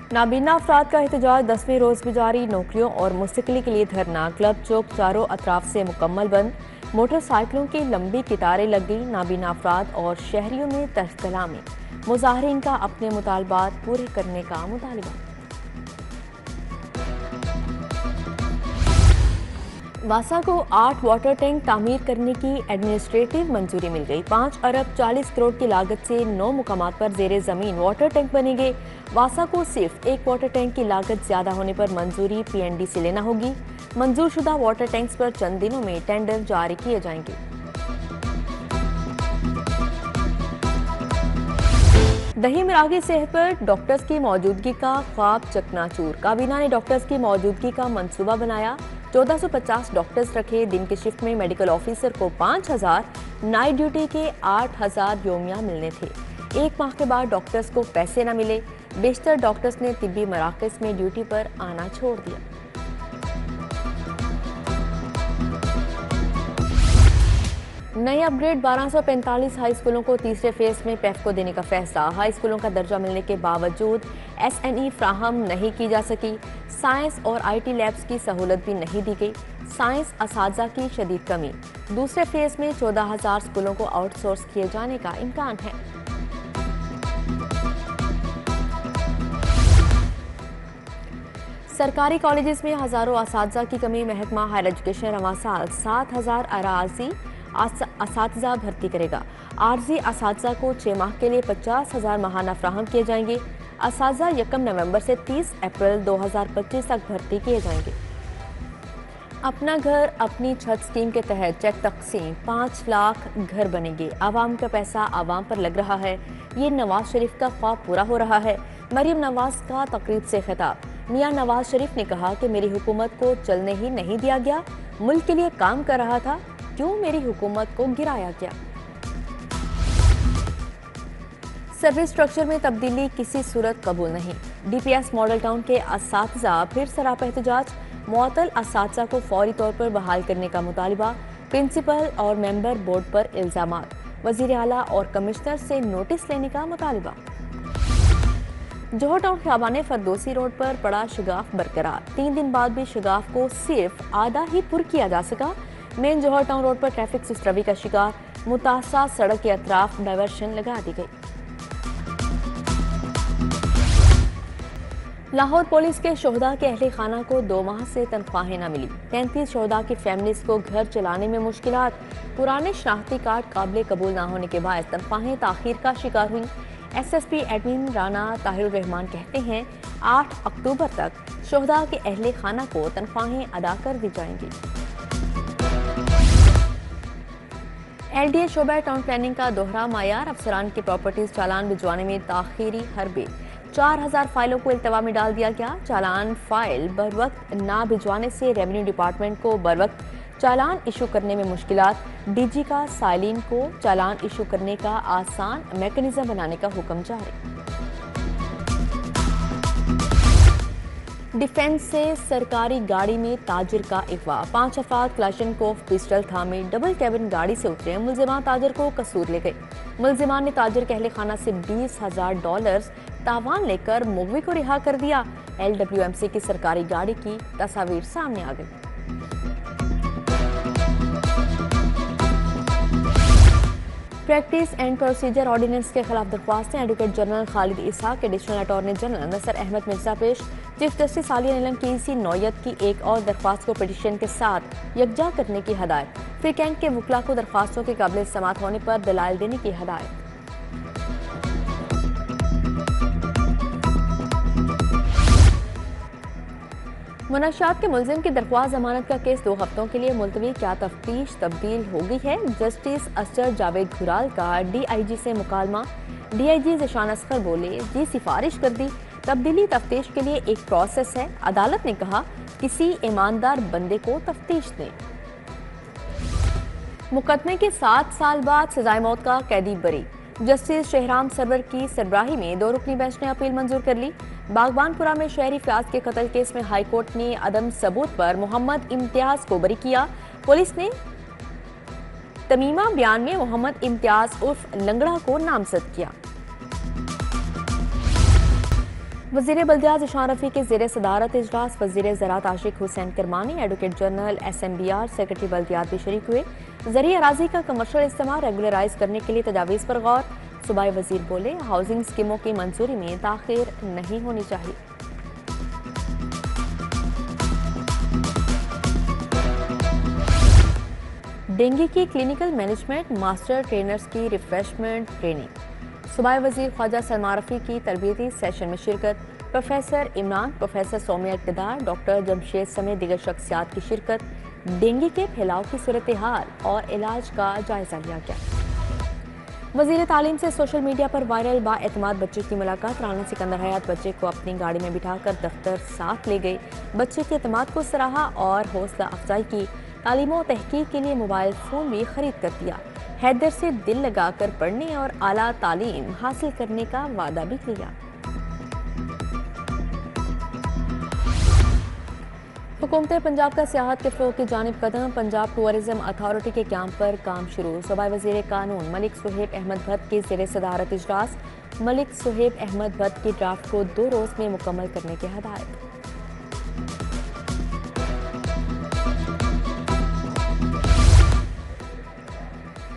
नाबीना अफराद का एहतजाज 10वें रोज भी जारी। नौकरियों और मुस्तकिली के लिए धरना। क्लब चौक चारों अतराफ से मुकम्मल बंद। मोटरसाइकिलों की लंबी कतारें लग गई। नाबीना अफराद और शहरियों में तहकलामी। मुजाहरीन का अपने मुतालबात पूरे करने का मुतालबा। वासा को 8 वाटर टैंक तामीर करने की एडमिनिस्ट्रेटिव मंजूरी मिल गई। 5 अरब 40 करोड़ की लागत से 9 मुकामात पर जेर जमीन वाटर टैंक बनेंगे। वासा को सिर्फ एक वाटर टैंक की लागत ज्यादा होने पर मंजूरी PND से लेना होगी। मंजूर शुदा वाटर टैंक्स पर चंद दिनों में टेंडर जारी किए जाएंगे। दही मिरागी सेहत पर डॉक्टर्स की मौजूदगी का ख्वाब चकनाचूर। काबीना ने डॉक्टर्स की मौजूदगी का मंसूबा बनाया। 1450 डॉक्टर्स रखे। दिन की शिफ्ट में मेडिकल ऑफिसर को 5000, नाइट ड्यूटी के 8000 योमिया मिलने थे। एक माह के बाद डॉक्टर्स को पैसे न मिले। बेशतर डॉक्टर्स ने तिब्बी मराकज में ड्यूटी पर आना छोड़ दिया। नए अपग्रेड 1245 हाई स्कूलों को तीसरे फेज में पेफ को देने का फैसला। हाई स्कूलों का दर्जा मिलने के बावजूद SNE फ्राहम नहीं की जा सकी। साइंस और IT लैब्स की सहूलत भी नहीं दी गई। साइंस असातिज़ा की शदीद कमी। दूसरे फेज में 14,000 स्कूलों को आउटसोर्स किए जाने का इम्कान है। सरकारी कॉलेजेस में हजारों असातिज़ा की कमी। महकमा हायर एजुकेशन रवां साल 7,000 अराजी असातिज़ा भर्ती करेगा। आर्जी असातिज़ा को 6 माह के लिए 50,000 माहाना फ्राहम किए जाएंगे। असातिज़ा 1 नवंबर से 30 अप्रैल 2025 तक भर्ती किए जाएंगे। अपना घर अपनी छत स्कीम के तहत चेक तकसीम। 5 लाख घर बनेंगे। आवाम का पैसा आवाम पर लग रहा है। ये नवाज शरीफ का ख्वाब पूरा हो रहा है। मरियम नवाज का तकरीब से खिताब। मियां नवाज शरीफ ने कहा कि मेरी हुकूमत को चलने ही नहीं दिया गया। मुल्क के लिए काम कर रहा था, क्यों मेरी हुकूमत को गिराया गया। सर्विस स्ट्रक्चर में तब्दीली किसी सूरत कबूल नहीं। DPS मॉडल टाउन के असातिज़ा फिर सरापा एहतजाज। मुअत्तल असातिज़ा को फौरी तौर पर बहाल करने का मुतालिबा। प्रिंसिपल और मेंबर बोर्ड पर इल्जामात। वजीर आला और कमिश्नर से नोटिस लेने का मुतालिबा। जोहर टाउन ख़ियाबान फरदोसी रोड पर पड़ा शगाफ बरकरार। 3 दिन बाद भी शगाफ को सिर्फ आधा ही पुर किया जा सका। मेन जोहर टाउन रोड पर ट्रैफिक सिस्टरवी का शिकार। मुतासा सड़क के अतराफ डायवर्शन लगा दी गई। लाहौर पुलिस के शोहदा के अहले खाना को 2 माह से तनख्वाहें न मिली। 33 शोहदा की फैमिलीज को घर चलाने में मुश्किलात। पुराने शनाख्ती कार्ड काबिल कबूल न होने के बाद तनख्वाहें ताखीर का शिकार हुई। SSP एडमिन राना ताहिर रहमान कहते हैं 8 अक्टूबर तक शोहदा के अहले खाना को तनख्वाहें अदा कर दी जाएंगी। LDA शोबा टाउन प्लानिंग का दोहरा मायार। अफसरान की प्रॉपर्टीज चालान भिजवाने में ताखीरी हरबे। 4000 फाइलों को इल्तवा में डाल दिया गया। चालान फाइल बर वक्त ना भिजवाने से रेवेन्यू डिपार्टमेंट को बर वक्त चालान इशू करने में मुश्किलात। DG का साइलिन को चालान इशू करने का आसान मैकेनिज्म बनाने का हुक्म जारी। डिफेंस से सरकारी गाड़ी में ताजिर का अगवा। 5 अफराद क्लाशनकोव पिस्टल थामे डबल कैबिन गाड़ी से उतरे। मुलजिमान ताजिर को कसूर ले गए। मुलजिमान ने ताजिर के अहले खाना से $20,000 तावान लेकर मुगवी को रिहा कर दिया। LWMC की सरकारी गाड़ी की तस्वीर सामने आ गई। प्रैक्टिस एंड प्रोसीजर ऑर्डिनेंस के खिलाफ दरख्वास्तें। एडवोकेट जनरल खालिद इसहाक, एडिशनल अटॉर्नी जनरल नसर अहमद मिर्जा पेश। चीफ जस्टिस आलिया नीलम की इसी नौयत की एक और दरख्वास्त को पिटीशन के साथ यकजा करने की हदायत। फ्री कैंट के वकला को दरख्वास्तों के काबिल समात होने पर दलाइल देने की हदायत। मुनशियात के मुलजिम की दरख्वास्त जमानत का केस 2 हफ्तों के लिए मुलतवी। क्या तफ्तीश तब्दील हो गई है? जस्टिस असगर जावेद घुराल का DIG से मुकालमा। DIG ज़िशान असगर बोले, जी सिफारिश कर दी। तब्दीली तफ्तीश के लिए एक प्रोसेस है। अदालत ने कहा किसी ईमानदार बंदे को तफ्तीश दें। मुकदमे के 7 साल बाद सजाए मौत का कैदी बरी। जस्टिस शहराम सरवर की सरबराही में 2 रुकनी बेंच ने अपील मंजूर कर ली। बागबानपुरा में शहरी फयाज के कत्ल केस में हाई कोर्ट ने अदम सबूत पर मोहम्मद इम्तियाज को बरी किया। पुलिस ने तमीमा बयान में मोहम्मद इम्तियाज उर्फ लंगड़ा को नामजद किया। वज़ीर बल्दियात ज़ीशान रफ़ी के ज़ेर सदारत इजलास वज़ीर ज़राअत आशिक Hussain करमानी, advocate general SMBR, secretary बल्दियात भी शरीक हुए। ज़रिए अराजी का कमर्शल इस्तेमाल रेगुलराइज करने के लिए तजावीज़ पर गौर। सूबाई वज़ीर बोले, हाउसिंग स्कीमों की मंजूरी में ताख़ीर नहीं होनी चाहिए। डेंगू की क्लिनिकल मैनेजमेंट मास्टर ट्रेनर्स की रिफ्रेशमेंट ट्रेनिंग। सूबाई वज़ीर ख्वाजा सलमान रफ़ी की तरबियती सेशन में शिरकत। Professor Imran, professor Somiya Iqtidar, doctor Jamshed समेत दीगर शख्सियात की शिरकत। डेंगू के फैलाव की सूरत हाल और इलाज का जायजा लिया गया। वज़ीर तालीम से सोशल मीडिया पर वायरल बाएतमाद बच्चे की मुलाकात। राना सिकंदर हयात बच्चे को अपनी गाड़ी में बिठाकर दफ्तर साथ ले गई। बच्चे के एतमाद को सराहा और हौसला अफजाई की। तालीम और तहकीक के लिए मोबाइल फ़ोन भी खरीद कर दिया। हैदर से दिल लगाकर पढ़ने और आला तालीम हासिल करने का वादा भी किया। हुकूमत पंजाब का सियाहत के फ़रोग़ की जानिब कदम। पंजाब टूरिज़म अथॉरिटी के कैंप पर काम शुरू। सूबाई वज़ीर कानून मलिक सुहेब अहमद भट्ट की ज़ेर सदारत इजलास। मलिक सुहेब अहमद भट्ट की ड्राफ्ट को 2 रोज़ में मुकम्मल करने की हदायत।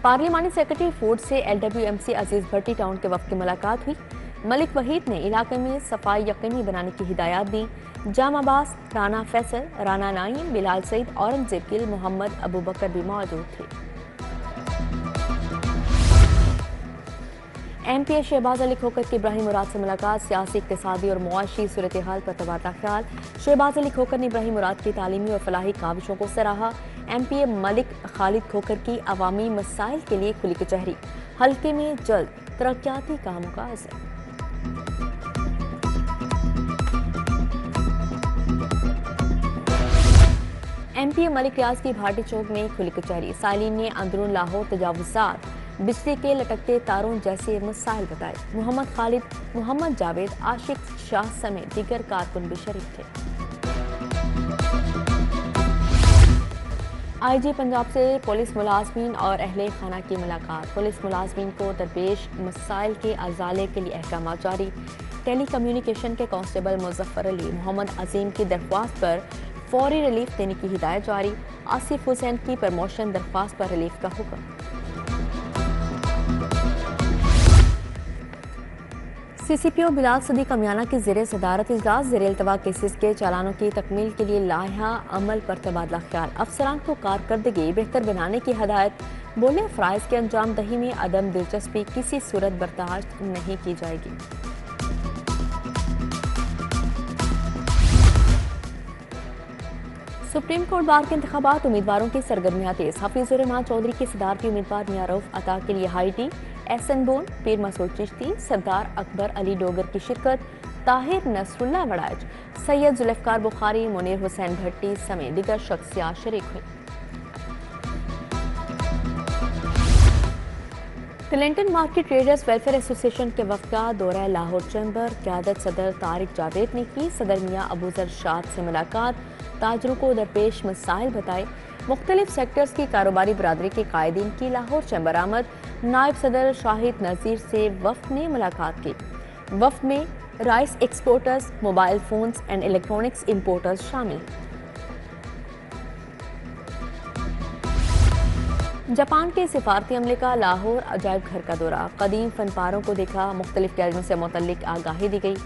पार्लिमानी सेक्रेटरी फूड से LWMC अजीज भट्टी टाउन के वफ़द की मुलाकात हुई। मलिक वहीद ने इलाके में सफाई यकीनी बनाने की हिदायत दी। जाम अब्बास, राना फैसल, राना नाईम, बिलाल सईद, औरंगजेब गिल, मोहम्मद अबू बकर भी मौजूद थे। MP शहबाज अली खोखर की इब्राहिम मुराद से मुलाकात। सियासी, इक़्तिसादी और मुआशी सूरत हाल पर तबादला ख्याल। शहबाज अली खोखर ने इब्राहिम मुराद की तालीमी और फलाही काविशों को सराहा। MP मलिक खालिद खोखर की अवामी मसाइल के लिए खुली कचहरी। हल्के में जल्द तरक्याती कामों का असर। MP मलिक रियाज की भाटी चौक में खुली कचहरी। साइलिन ने अंदरून लाहौर तजावुज़ात, बिजली के लटकते तारों जैसे मसाइल बताए। मोहम्मद खालिद, मोहम्मद जावेद, आशिक शाह समेत दीगर कारकुन भी शरीक थे। IG पंजाब से पुलिस मुलाजमीन और अहले खाना की मुलाकात। पुलिस मुलाजमीन को दरपेश मसाइल के अजाले के लिए अहकाम जारी। टेली कम्युनिकेशन के कांस्टेबल मुजफ्फर अली, मोहम्मद अजीम की दरख्वास्त पर फौरी रिलीफ देने की हिदायत जारी। आसिफ हुसैन की प्रमोशन दरख्वास्त पर रिलीफ का हुक्म। CCPO बिलाल सदी कमियाना की ज़ेर सदारत इजलास। ज़ेर इल्तवा केसेस के चालानों की तकमील के लिए लाइहा अमल पर तबादला ख्याल। अफसरान को कारकर्दगी बेहतर बनाने की हदायत। बोले, फ़राइज़ के अंजाम दही में अदम दिलचस्पी किसी सूरत बर्दाश्त नहीं की जाएगी। सुप्रीम कोर्ट बार के इंतखाबात, उम्मीदवारों की सरगर्मियां तेज। हफीजुर रहमान चौधरी की सदारती उम्मीदवार मियां रऊफ अता के लिए हाई टी। SN बोन, पीर मसूद चिश्ती, सरदार अकबर अली डोगर की शिरकत। ताहिर नसरुल्लाह वड़ाइच, सैयद जुल्फ़िकार बुखारी, मुनीर हुसैन भट्टी समेत दीगर शख्सियात शरीक हुई। Clinton market traders welfare association के वफ़द का दौरा लाहौर चैम्बर। क़यादत सदर तारिक जावेद ने की। सदर मियां अबूजर शाद से मुलाकात। ताजरों को दरपेश मसाइल बताए। मुख्तलिफ सेक्टर्स की कारोबारी बरादरी के कायदीन की लाहौर चैम्बर आमद। नायब सदर शाहिद नज़ीर से वफ़द ने मुलाकात की। वफ़द में rice exporters, mobile phones and electronics importers शामिल। जापान के सिफारती अमले का लाहौर अजायब घर का दौरा। कदीम फनपारों को देखा। मुख्तलिफ गैलरियों से मुतल्लिक आगाही दी गई।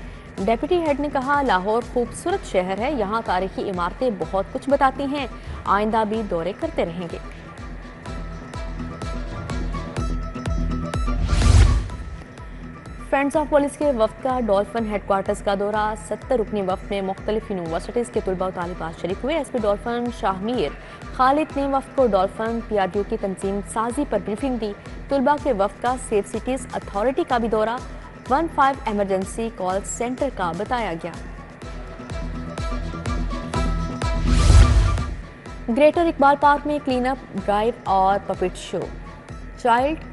डेप्यूटी हेड ने कहा, लाहौर खूबसूरत शहर है, यहाँ तारीखी इमारतें बहुत कुछ बताती हैं, आइंदा भी दौरे करते रहेंगे। फ्रेंड्स ऑफ पुलिस के वफ़द का डॉल्फिन हेडक्वार्टर्स का दौरा। 70 रुकनी वफ़द में मुख्तलिफ यूनिवर्सिटीज़ के तुलबा और तालिबात शरीक हुए। SP डॉल्फिन शाहमीर खालिद ने वफ़द को डॉल्फिन PRDO की तंजीम साजी पर ब्रीफिंग दी। तुलबा के वफ़द का सेफ सिटीज़ अथॉरिटी का भी दौरा। 15 एमरजेंसी कॉल सेंटर का बताया गया। ग्रेटर इकबाल पार्क में क्लीन अप ड्राइव और puppet show. Child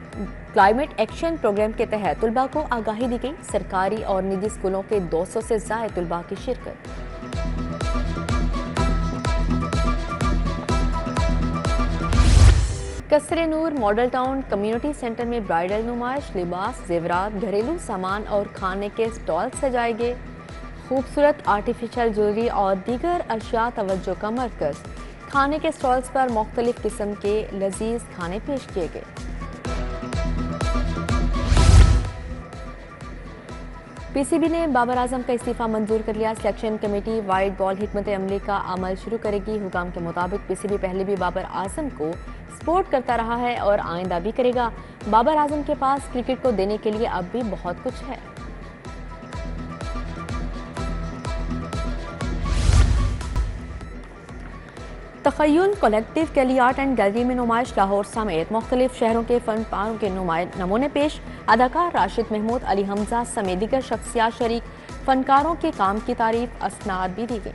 climate action programme के तहत तुलबा को आगाही दी गई। सरकारी और निजी स्कूलों के 200 से ज़ायद तुलबा की शिरकत। कसरे नूर मॉडल टाउन कम्युनिटी सेंटर में ब्राइडल नुमाइश, लिबास, जेवरात, घरेलू सामान और खाने के स्टॉल सजाए गए। खूबसूरत आर्टिफिशियल ज्वेलरी और दीगर अशिया तवज्जो का मरकज़। खाने के स्टॉल्स पर मुख्तलिफ किस्म के लजीज खाने पेश किए गए। पीसीबी ने बाबर आजम का इस्तीफा मंजूर कर लिया। सिलेक्शन कमेटी वाइट बॉल हिकमत अमली का अमल शुरू करेगी। हुकाम के मुताबिक पीसीबी पहले भी बाबर आजम को सपोर्ट करता रहा है और आइंदा भी करेगा। बाबर आजम के पास क्रिकेट को देने के लिए अब भी बहुत कुछ है। तखय्युल कलेक्टिव के लिए आर्ट एंड गैलरी में नुमाइश। लाहौर समेत मुख्तलिफ शहरों के फनकारों के नमूने पेश। अदाकार राशिद महमूद, अली हमजा समेत दीगर शख्सियात शरीक। फनकारों के काम की तारीफ असनाद भी दी गई।